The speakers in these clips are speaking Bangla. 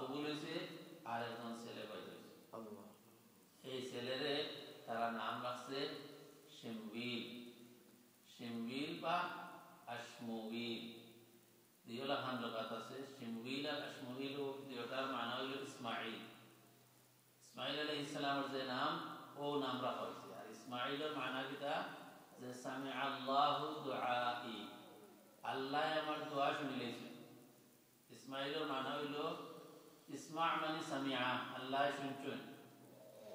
কবুল হয়েছে আর এখন ছেলে পয়দা হয়েছে। এই ছেলেরে তারা নাম রাখছে শিমবিল, শিমবিল বা আশমবিল। দুইটা খান লোকাত আছে, শিমবিল আর আশমবিল, দুইটার মানে হইল ইসমাইল। ইসমাইল আলাইহিস সালামের যে নাম ও নাম রাখা হয়েছে। আর ইসমাইলের মানা কিটা যে সামি আল্লাহু দুআই, আল্লাহ আমার দোয়া শুনিলেছেন। ইসমাইলের মানা হইল ইসমা মানে সামিআ, আল্লাহ শুনছেন,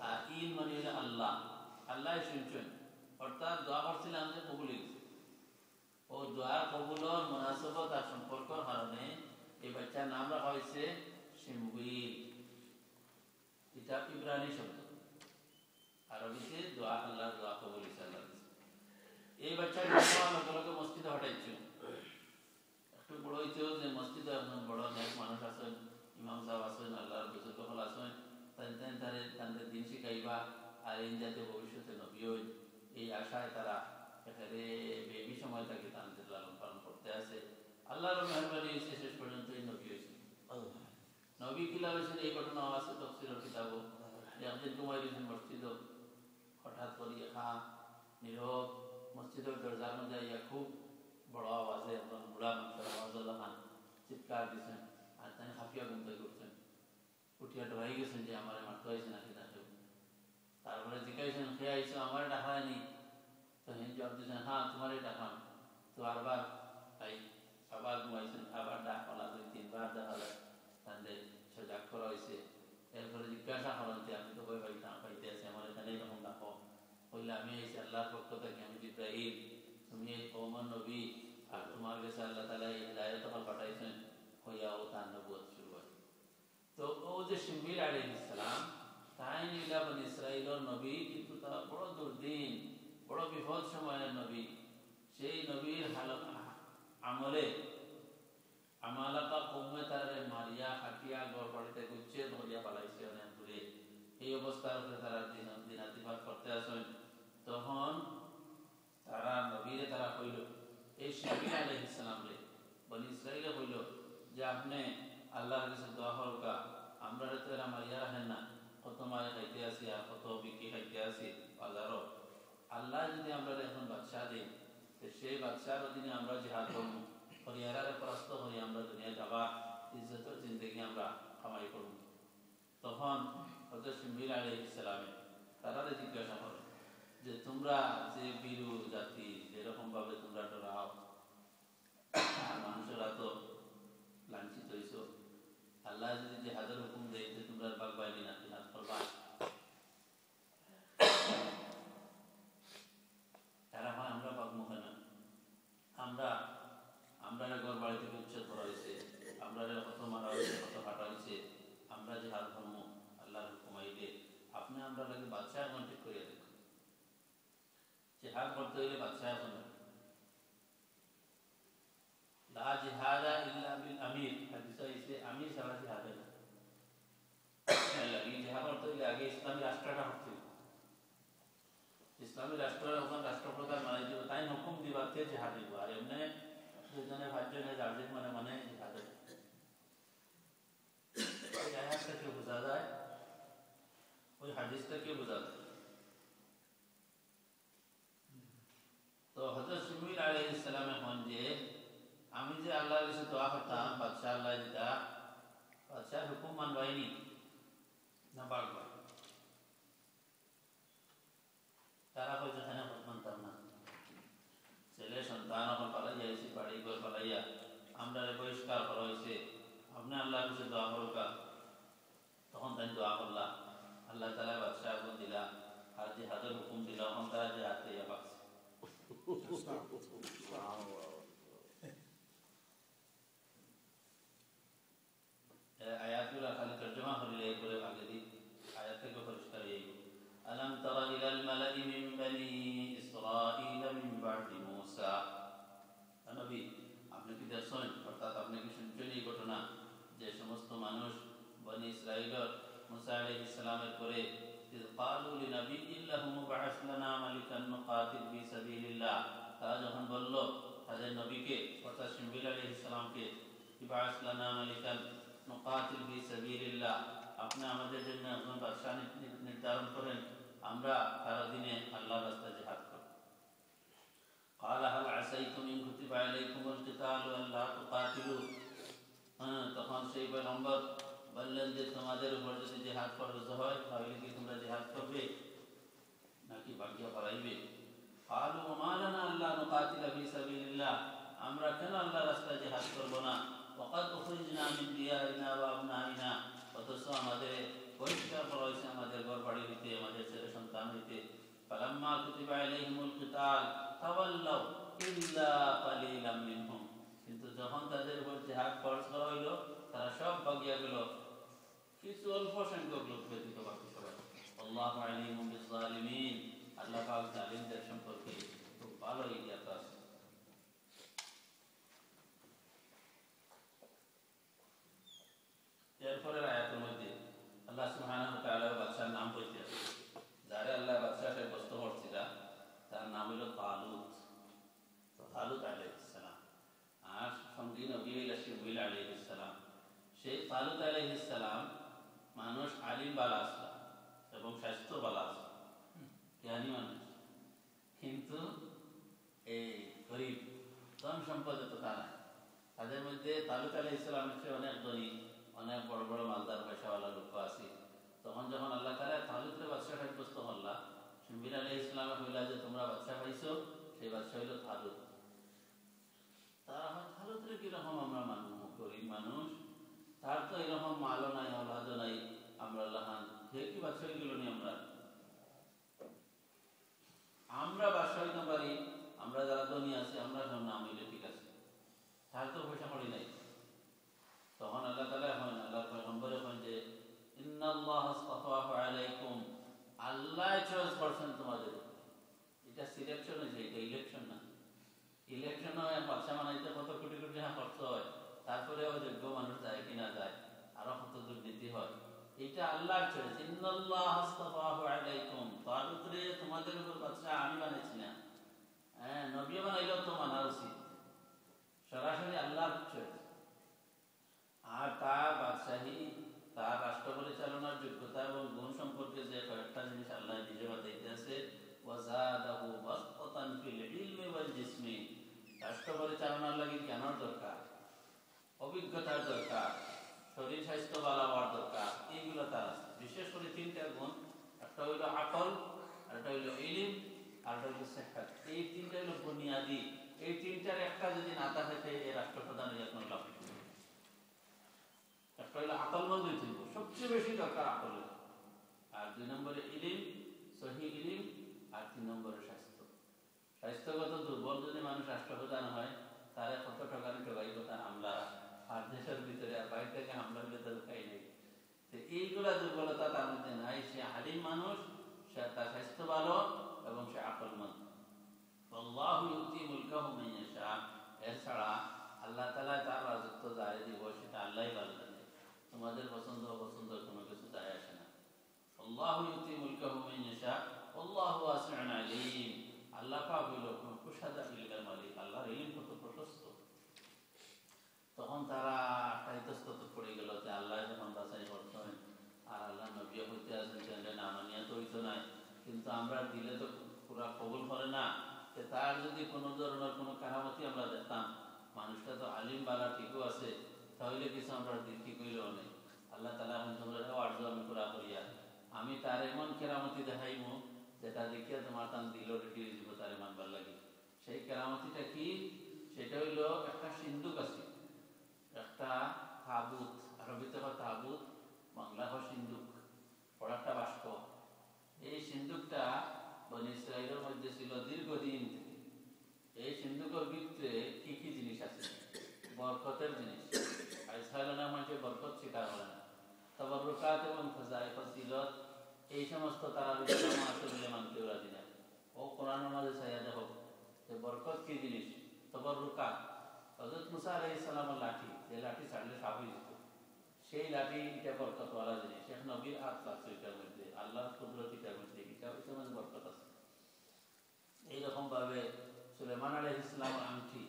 আর ইন মানে হইল আল্লাহ, আল্লাহ শুনছেন। অর্থাৎ দোয়া করছিলাম যে কবুল হয়েছে। ও দোয়ার কবুলর মুনাসাবত আর সম্পর্কের কারণে এই বাচ্চার নাম রাখা হয়েছে শিমবিল। এটা ইব্রানি শব্দ, আরবিতে দোয়া, আল্লাহর দোয়া কবুল হয়েছে আল্লাহ। এই বাচ্চার লগে মসজিদে হটাইছে, একটু বড় হইতেও যে মসজিদে একজন বড় নেক মানুষ আছেন, ইমাম সাহেব আছেন, আল্লাহর বুজুর্গ হল আছেন, তাদের দিন শিখাইবা আর এই জাতীয় ভবিষ্যতে নবী হই, এই আশায় তারা এখানে বেবি সময় থেকে তাদের লালন পালন করতে আছে। আল্লাহর মেহরবানি হয়েছে শেষ পর্যন্ত এই নবী হয়েছে। নবী কিলা হয়েছেন এই ঘটনা আছে তাফসীরের কিতাবও। একদিন ঘুমাই দিয়েছেন মসজিদ, হঠাৎ করে একা নীরব মসজিদের দরজার মধ্যে ইয়া খুব বড় আওয়াজে একজন বুড়া মানুষের আওয়াজুল্লাহ খান চিৎকার দিচ্ছেন। আর তাই হাফিয়া ঘুমতে করছেন, উঠিয়া ডরাই গেছেন যে আমার মারতে হয়েছে নাকি তাকে। তারপরে জিজ্ঞাসেন খেয়ে আইসো, আমার ডাকা হয়নি? তো হিন জবাব দিয়েছেন হ্যাঁ তোমারই ডাকাম। তো আবার আবার ঘুমাইছেন, আবার ডাক পালা 2-3 বার দেখা যায় তাদের সজাগ করা হয়েছে। এরপরে জিজ্ঞাসা করেন যে আমি তো ভয় পাইতে আছি, আমার এখানে এরকম ডাকো। বললে আমি এসে আল্লাহর পক্ষ থেকে, আমি জিব্রাইল, তুমি এই কওমের নবী, আর তোমার কাছে আল্লাহ তাআলা এই হিদায়াত পাঠাইছেন হইয়া ও তার নবুয়ত শুরু হয়। তো ও যে শিমবিল আলাইহিস সালাম তাই নিলা বনি ইসরাইলের নবী, কিন্তু তারা বড় দুর্দিন, বড় বিপদ সময়ের নবী। সেই নবীর আমলে আমালাকা কৌমে তারে মারিয়া খাটিয়া গড় বাড়িতে গুছিয়ে ধরিয়া পালাইছে অনেক দূরে। এই অবস্থার উপরে তারা দিনাতিপাত করতে আসেন। তখন তারা নবীরে তারা কইল, এই শিমবিল আলাইহিস সালাম রে বনি ইসরাইলে কইল যে আপনি আল্লাহর কাছে দোয়া করুকা, আমরা তো এরা মারিয়া রাখেন না, কত মারে খাইতে আসি আর কত বিক্রি খাইতে আসি বাজারও। আল্লাহ যদি আমরা এখন বাদশাহ দিই, তো সেই বাদশার অধীনে আমরা জিহাদ করবো, হরিয়ারারে পরাস্ত করি আমরা দুনিয়া যাবা, ইজ্জতের জিন্দগি আমরা কামাই করব। তখন হযরত শিমবিল আলাইহিস সালামে তারা জিজ্ঞাসা করে যে তোমরা যে বীরু জাতি, যেরকম ভাবে তোমরা ডরাও আর মানুষেরা তো লাঞ্ছিত হইছো, আল্লাহ যদি জিহাদের হুকুম দেয় যে তোমরা বাগবাইনি না জিহাদ করবা, তারা হয় আমরা বাগমুখে না, আমরা ঘর বাড়ি থেকে উচ্ছেদ করা হয়েছে, আমরা কত মারা হয়েছে, কত কাটা হয়েছে, আমরা জিহাদ করবো আল্লাহর হুকুম আইলে, আপনি আমরা লাগে বাদশাহ এখন ঠিক করিয়া দেখুন। জিহাদ করতে হইলে বাদশাহ এখন লা জিহাদা ইল্লা বিল আমির, হাদিসে আছে আমির ছাড়া জিহাদ হয় না। জিহাদ করতে হইলে আগে ইসলামী রাষ্ট্রটা করতে হবে, ইসলামী রাষ্ট্রের ওখান রাষ্ট্রপ্রধান মানে দিব, তাই হুকুম দিবাতে জিহাদ দিব। আর এমনি দুজনে 5 জনে জার্জিক মানে জিহাদ হয়। ওই আয়াতটা কি বোঝা যায়, ওই হাদিসটা কি বোঝা যায়? তো হযরত শিমবিল আলাইহিস সালাম এখন যে আমি যে আল্লাহর কাছে দোয়া করতাম, বাদশাহ আল্লাহ দিতা, বাদশাহর হুকুম মানবাইনি না বাগবা, তারা কইছে এখানে মানতাম না। ছেলে সন্তান আমার পালাই যাইছে, বাড়ি ঘর পালাইয়া আমরা বহিষ্কার করা হয়েছে, আপনি আল্লাহর কাছে দোয়া করুকা। তখন তাই দোয়া করলা, আল্লাহ তাআলা বাদশাহ আগুন দিলা আর জিহাদের হুকুম দিলা, তখন তারা জিহাদ করিয়া পাকছে। আয়াতগুলো খালি তর্জমা করলে এরপরে আগে দিই আয়াত থেকে পরিষ্কার এই আলাম তারা ইলাল মালাই মিন বনি ইসরাঈল মিন বাদি মূসা। নবী আপনি কি দেখছেন, অর্থাৎ আপনি কি শুনছেন এই ঘটনা যে সমস্ত মানুষ বনি ইসরাঈলের মূসা আলাইহিস সালামের পরে ক্বালু লিনাবিয়্যিন লাহু মুবআস লানা মালিকান নুকাতিল ফি সাবিলিল্লাহ, তারা যখন বলল তাদের নবীকে অর্থাৎ শিমবিল আলাইহিস সালামকে ইবআস লানা মালিকান, নুকাতিল ফি সাবিলিল্লাহ, আপনি আমাদের জন্য একজন বাদশা নির্ধারণ করেন, আমরা সারা দিনে আল্লাহর রাস্তায় জিহাদ করব। قال هل عسيتم إن كتب عليكم القتال ألا تقاتلوا, তখন সেই পয়গম্বর বললেন যে তোমাদের উপর যদি জিহাদ ফরজ হয় তাহলে কি তোমরা জিহাদ করবে নাকি বাকিয়া করাইবে? قالوا وما لنا ألا نقاتل في سبيل الله, আমরা কেন আল্লাহর রাস্তায় জিহাদ করব না? وقد أخرجنا من ديارنا وأبنائنا, অথচ আমাদের বহিষ্কার করা হয়েছে আমাদের ঘর বাড়ি হইতে, আমাদের ছেলে সন্তান হইতে। فلما كتب عليهم القتال تولوا إلا قليلا منهم, কিন্তু যখন তাদের উপর জিহাদ ফরজ করা হইল তারা সব ভাগিয়া গেল, কিছু অল্প সংখ্যক লোক ব্যতীত বাকি সবাই। আল্লাহু আলিমুম বিজ্জালিমিন, আল্লাহ পাক জালিমদের সম্পর্কে খুব ভালো জ্ঞাত আছে। এরপরের আয়াতের মধ্যে আল্লাহ সুবহানাহু ওয়া তাআলা বাদশার নাম বলতে আছে, যারে আল্লাহ বাদশা সাব্যস্ত করছিল তার নাম হলো তালুত, তালুত আলাইহিস সালাম, আর সঙ্গী নবী হইলেন শিমুইল আলাইহিস সালাম। সেই তালুত আলাইহিস সালাম মানুষ আলিম বালা আসলো এবং স্বাস্থ্য বালা আসলো, জ্ঞানী মানুষ, কিন্তু এই গরিব ধন সম্পদ তো তা নাই। তাদের মধ্যে তালুত আলাইহিস সালামের চেয়ে অনেক ধনী, অনেক বড় বড় মালদার পয়সাওয়ালা লোক আছে। তখন যখন আল্লাহ তাআলা তালুতের বাদশা সাব্যস্ত করলা, শিমুইল আলাইহিস সালামে কইলা যে তোমরা বাদশা পাইছো, সেই বাদশা হইল তালুত। তারা হয় তালুতের কিরকম আমরা মানুষ, গরিব মানুষ, তার তো এরকম মালও নাই অলাদও নাই, আমরা লাহান যে কি বাদশা হয়ে গেল নি, আমরা বাদশা হইতে পারি, আমরা যারা ধনী আছে আমরা সব নাম হইলে ঠিক আছে, তার তো পয়সা করি নাই। তখন আল্লাহ তাআলা এখন আল্লাহর পয়গম্বরে কইন যে ইন্নাল্লাহ আসতাফাহু আলাইকুম, আল্লাহ চয়েস করছেন তোমাদের। এটা সিলেকশন হয়েছে, এটা ইলেকশন না। ইলেকশন হয় বাদশা বানাইতে কত কোটি কোটি টাকা খরচ হয়, তারপরে যোগ্য মানুষ যায় কিনা যায়, আরো কত দুর্নীতি হয়। এটা আল্লাহর চয়েস, ইন্নাল্লাহ আসতাফাহু আলাইকুম, তালুতরে তোমাদের উপর বাদশা আমি বানাইছি না, নবী বানাইলেও তো মানা উচিত, সরাসরি আল্লাহর চয়েস। আর তার বাদশাহী, তার রাষ্ট্র পরিচালনার যোগ্যতা এবং গুণ সম্পর্কে যে কয়েকটা জিনিস আল্লাহ নিজে বাতাইতে আছে, ওয়াজাদাহু বাসতান ফিল ইলমি ওয়াল জিসমি, রাষ্ট্র পরিচালনার লাগি জ্ঞানের দরকার, অভিজ্ঞতার দরকার, শরীর স্বাস্থ্য ভালো হওয়ার দরকার, এইগুলো তার আছে। বিশেষ করে তিনটা গুণ, একটা হইল আকল, আরেকটা হইল ইলম, আরেকটা হইল সিহহত। এই তিনটা হইল বুনিয়াদি। এই তিনটার একটা যদি না থাকে এই রাষ্ট্রপ্রধান হইয়া কোনো লাভ নেই। একটা হইল আকলমন্দ হইতে হবে, সবচেয়ে বেশি দরকার আকলের, আর 2 নম্বরে ইলম, সহিহ ইলম, আর 3 নম্বরে স্বাস্থ্য। স্বাস্থ্যগত দুর্বল যদি মানুষ রাষ্ট্রপ্রধান হয়, তারা কত ঠকানি ঠকাই কথা হামলা, আর দেশের ভিতরে আর বাইরে থেকে হামলার ভিতরে খাই নেই। এইগুলা দুর্বলতা তার মধ্যে নাই, সে আলিম মানুষ, সে তার স্বাস্থ্য ভালো এবং সে আকলমন্দ। আল্লাহু ইউতি মুলকাহু মান ইয়াশা, এছাড়া আল্লাহ তাআলা তার রাজত্ব যারে দিব সেটা আল্লাহই ভালো জানে, তোমাদের পছন্দ অপছন্দ কোনো কিছু যায় আসে না। আল্লাহু ইউতি মুলকাহু মান ইয়াশা আল্লাহু ওয়াসিউন আলীম, আল্লাহ পাক হইল কুশাদা ইলমের মালিক, আল্লাহর ইলম কত প্রশস্ত। তখন তারা ইতস্তত পড়ে গেল যে আল্লাহ যখন বাছাই করতে হয়, আর আল্লাহ নবী হইতে আছেন, যে না মানিয়া তো হইতো নাই, কিন্তু আমরা দিলে তো পুরা কবুল করে না। তার যদি কোনো ধরনের কোনো কারামতি আমরা দেখতাম, মানুষটা তো আলিম বালা ঠিকও আছে, তাহলে কিছু আমরা ঠিক হইলেও নেই। আল্লাহ তাআলা এখন তোমরা আর্য আমি পুরা করিয়া, আমি তার এমন কেরামতি দেখাইমু যেটা দেখিয়া তোমার তান দিল রেডি হয়ে যাব তার মানবার লাগে। সেই কেরামতিটা কি? সেটা হইল একটা সিন্ধুক আছে, একটা তাবুত, আরবিতে হয় তাবুত, বাংলা হয় সিন্ধুক, বড় একটা বাস্ক। এই সিন্ধুকটা বনী ইসরাইলের মধ্যে ছিল দীর্ঘদিন থেকে। এই সিন্ধুকের ভিতরে কি কি জিনিস আছে? বরকতের জিনিস। ইসরায়েলের মানুষের বরকত স্বীকার করে না, তাবাররুকাত এবং ফজিলত, এই সমস্ত তারা ইসলাম আছে বলে মানতে রাজি না। ও কোরআনের মাঝে চাইয়া দেখো যে বরকত কি জিনিস। তাবাররুকাত, হযরত মুসা আলাইহিস সালামের লাঠি, যে লাঠি ছাড়লে সাপ হয়ে যেত, সেই লাঠি এটা বরকতওয়ালা জিনিস। শেখ নবীর হাত লাগছে এটার মধ্যে, আল্লাহর কুদরতিটার মধ্যে, এটা মধ্যে বরকত আছে। এইরকম ভাবে সুলাইমান আলাইহিস সালামের আংটি,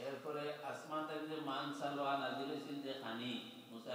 এরপরে আসমান থেকে যে মান সালোয়া নাজিল হয়েছিল যে খানি মুসা